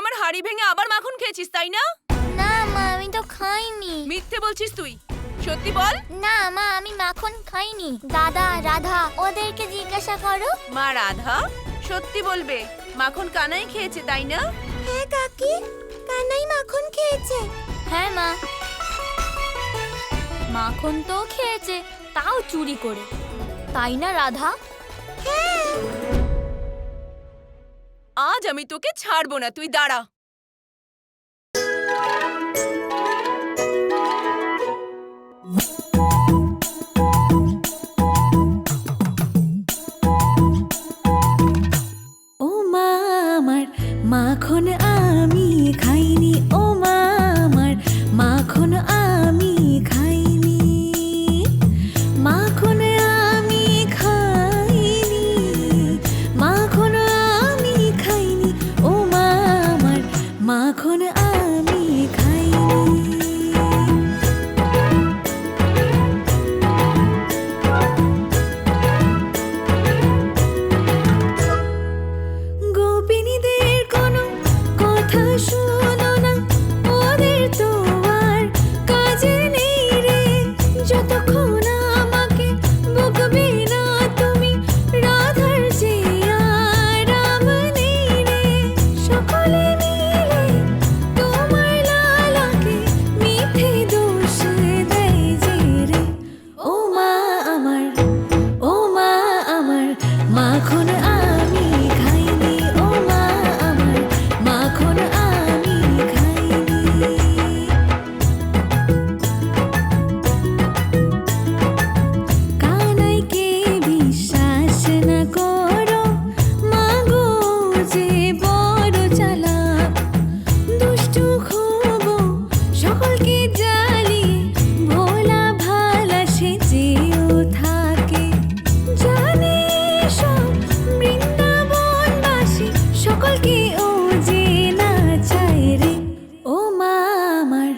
আমার হাঁড়ি ভেঙে আবার মাখন খেয়েছিস তাই না? না মা, আমি তো খাইনি। মিথ্যে বলছিস তুই, সত্যি বল। না মা, আমি মাখন খাইনি। দাদা, রাধা ওদেরকে জিজ্ঞাসা করো। মা রাধা সত্যি বলবে, মাখন কানাই খেয়েছে তাই না? হ্যাঁ কাকি, কানাই মাখন খেয়েছে। হ্যাঁ মা, মাখন তো খেয়েছে, তাও চুরি করে, তাই না রাধা? হ্যাঁ। আজ আমি তোকে ছাড়বো না, তুই দাঁড়া। ও মা আমার মাখন আমি খাইনি, ও মা আমার মাখন আমি খাইনি, মাখন আমি খাইনি, মাখন আমি খাইনি, ও মা আমার মাখন আমি খাইনি। গোপিনীদের কোনো কথা শোনো না, ওদের তো আর কাজে নেই রে। যতক্ষণ আমাকে বকবে না তুমি, রাধার যে আরাম নেই রে। সকলে মিলে তোমার লালাকে মিথ্যে দোষ দেয় যে রে। ও মা আমার, ও মা আমার মাখন আমি খাইনি, ও মা আমার মাখন আমি খাইনি। কানাইকে বিশ্বাস না করো, মাগো যে বড় চালাক। দুষ্টু খুব সকলকে জ্বালিয়ে ভোলা ভালা সেজেও থাকে। জানে সব বৃন্দাবনবাসী, সকলকে ও যে না চায় রে। ও মা আমার,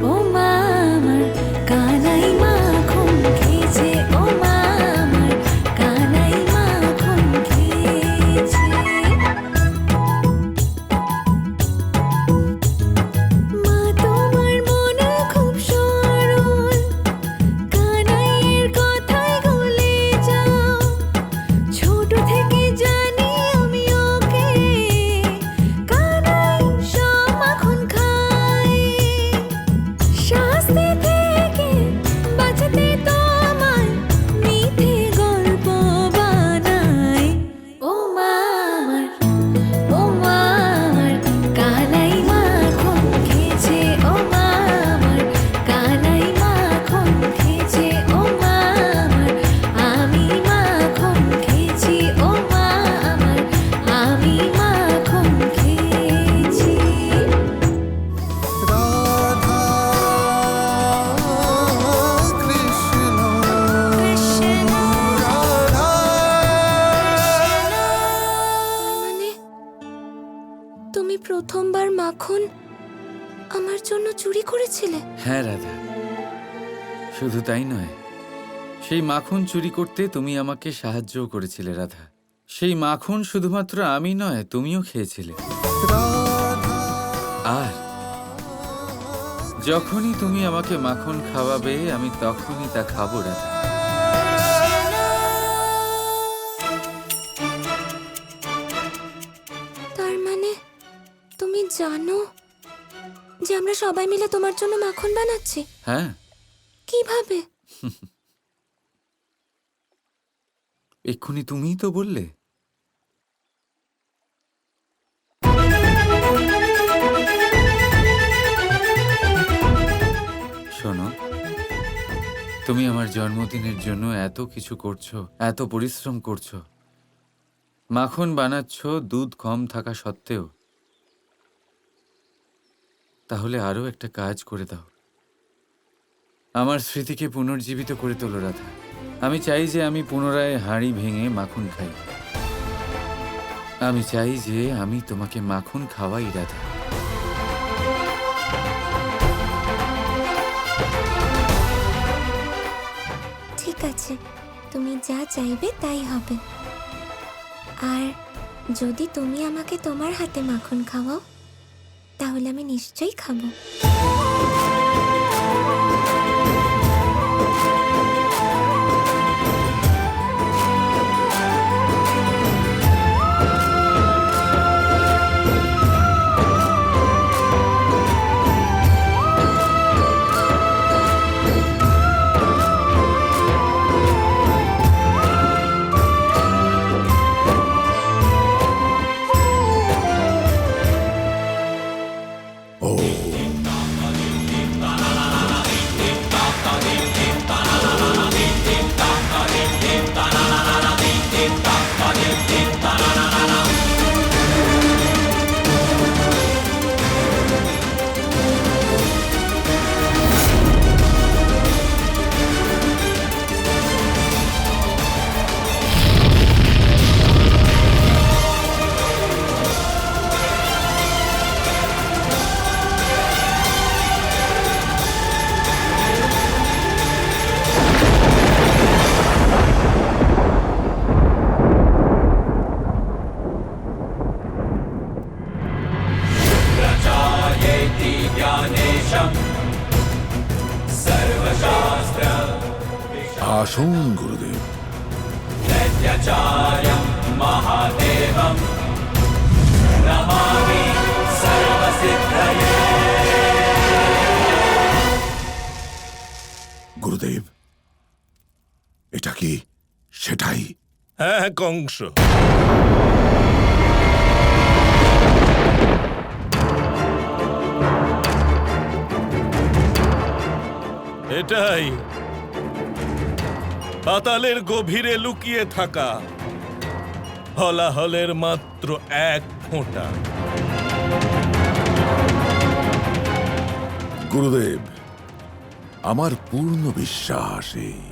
ও মা আমার কানাই মাখন খেয়েছে, ও মা আমার কানাই মাখন খেয়েছে। মা তোমার মন খুব সরল, কানাইয়ের কথায় গলে যাও। ছোট থেকে জানি আমি ওকে, কানাই সব মাখন খায়। শাস্তি থেকে বাঁচাতে তোমায় মিথ্যে গল্প বানায়। ও মা আমার, ও মা আমার কানাই মাখন খেয়েছে, ও মা আমার কানাই মাখন খেয়েছে, ও মা আমার আমি মাখন খেয়েছি, ও মা আমার আমি মাখন খেয়েছি। রাধা কৃষ্ণ রাধা। মানে তুমি প্রথমবার মাখন আমার জন্য চুরি করেছিলে? হ্যাঁ রাধা, শুধু তাই নয়, সেই মাখন চুরি করতে তুমি আমাকে সাহায্যও করেছিলে রাধা। সেই মাখন শুধুমাত্র আমি নয়, তুমিও খেয়েছিলে। আর যখনই তুমি আমাকে মাখন খাওয়াবে, আমি তখনই তা খাবো রাধা। তার মানে তুমি জানো যে আমরা সবাই মিলে তোমার জন্য মাখন বানাচ্ছি? হ্যাঁ, কিভাবে? এক্ষুনি তুমিই তো বললে। শোনো, তুমি আমার জন্মদিনের জন্য এত কিছু করছো, এত পরিশ্রম করছো, মাখন বানাচ্ছ দুধ কম থাকা সত্ত্বেও। তাহলে আরো একটা কাজ করে দাও, আমার স্মৃতিকে পুনর্জীবিত করে তোলো রাধা। আমি চাই যে আমি পুনরায় হাঁড়ি ভেঙে মাখন খাই। আমি চাই যে আমি তোমাকে মাখন খাওয়াই রাধা। ঠিক আছে, তুমি যা চাইবে তাই হবে। আর যদি তুমি আমাকে তোমার হাতে মাখন খাওয়াও, তাহলে আমি নিশ্চয়ই খাবো। আসুন গুরুদেব। গুরুদেব, এটা কি সেটাই? হ্যাঁ কংস, এটাই পাতালের গভীরে লুকিয়ে থাকা হলাহলের মাত্র এক ফোঁটা। গুরুদেব, আমার পূর্ণ বিশ্বাস এই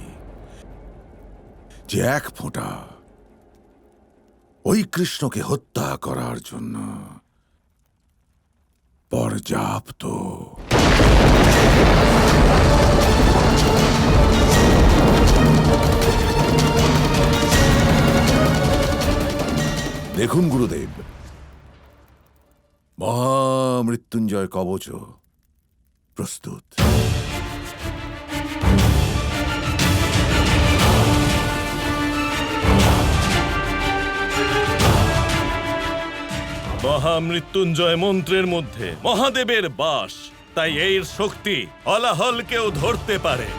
যে এক ফোঁটা ওই কৃষ্ণকে হত্যা করার জন্য পর্যাপ্ত। দেখুন গুরুদেব, মহামৃত্যুঞ্জয় কবচ প্রস্তুত। মহামৃত্যুঞ্জয় মন্ত্রের মধ্যে মহাদেবের বাস, তাই এর শক্তি হলাহলকেও ধরতে পারে।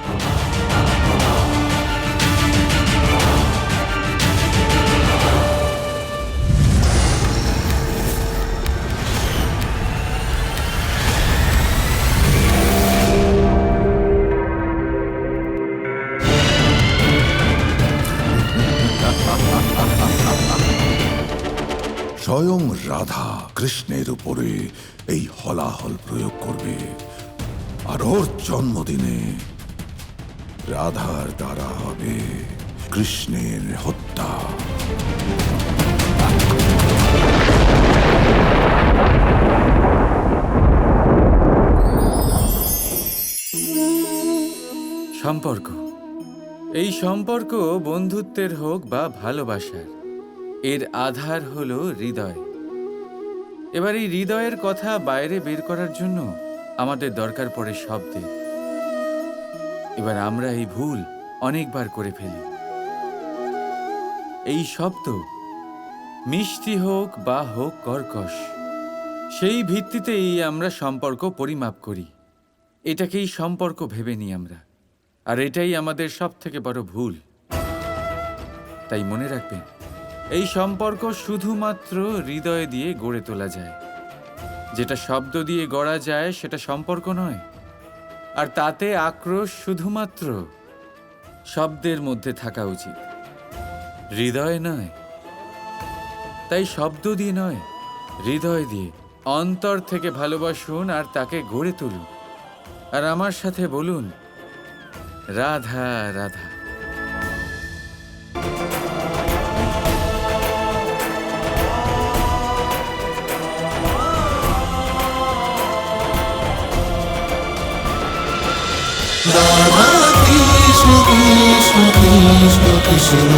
স্বয়ং রাধা কৃষ্ণের উপরে এই হলাহল প্রয়োগ করবে, আর ওর জন্মদিনে রাধার দ্বারা হবে কৃষ্ণের হত্যা। সম্পর্ক, এই সম্পর্ক বন্ধুত্বের হোক বা ভালোবাসার, এর আধার হলো হৃদয়। এবার এই হৃদয়ের কথা বাইরে বের করার জন্য আমাদের দরকার পড়ে শব্দের। এবার আমরা এই ভুল অনেকবার করে ফেলি। এই শব্দ মিষ্টি হোক বা হোক কর্কশ, সেই ভিত্তিতেই আমরা সম্পর্ক পরিমাপ করি। এটাকেই সম্পর্ক ভেবে নিই আমরা, আর এটাই আমাদের সব থেকে বড় ভুল। তাই মনে রাখবেন, এই সম্পর্ক শুধুমাত্র হৃদয় দিয়ে গড়ে তোলা যায়। যেটা শব্দ দিয়ে গড়া যায় সেটা সম্পর্ক নয়, আর তাতে আক্রোশ শুধুমাত্র শব্দের মধ্যে থাকা উচিত, হৃদয় নয়। তাই শব্দ দিয়ে নয়, হৃদয় দিয়ে অন্তর থেকে ভালোবাসুন আর তাকে গড়ে তুলুন। আর আমার সাথে বলুন, রাধা রাধা। রাধা কৃষ্ণ কৃষ্ণ কৃষ্ণ কৃষ্ণ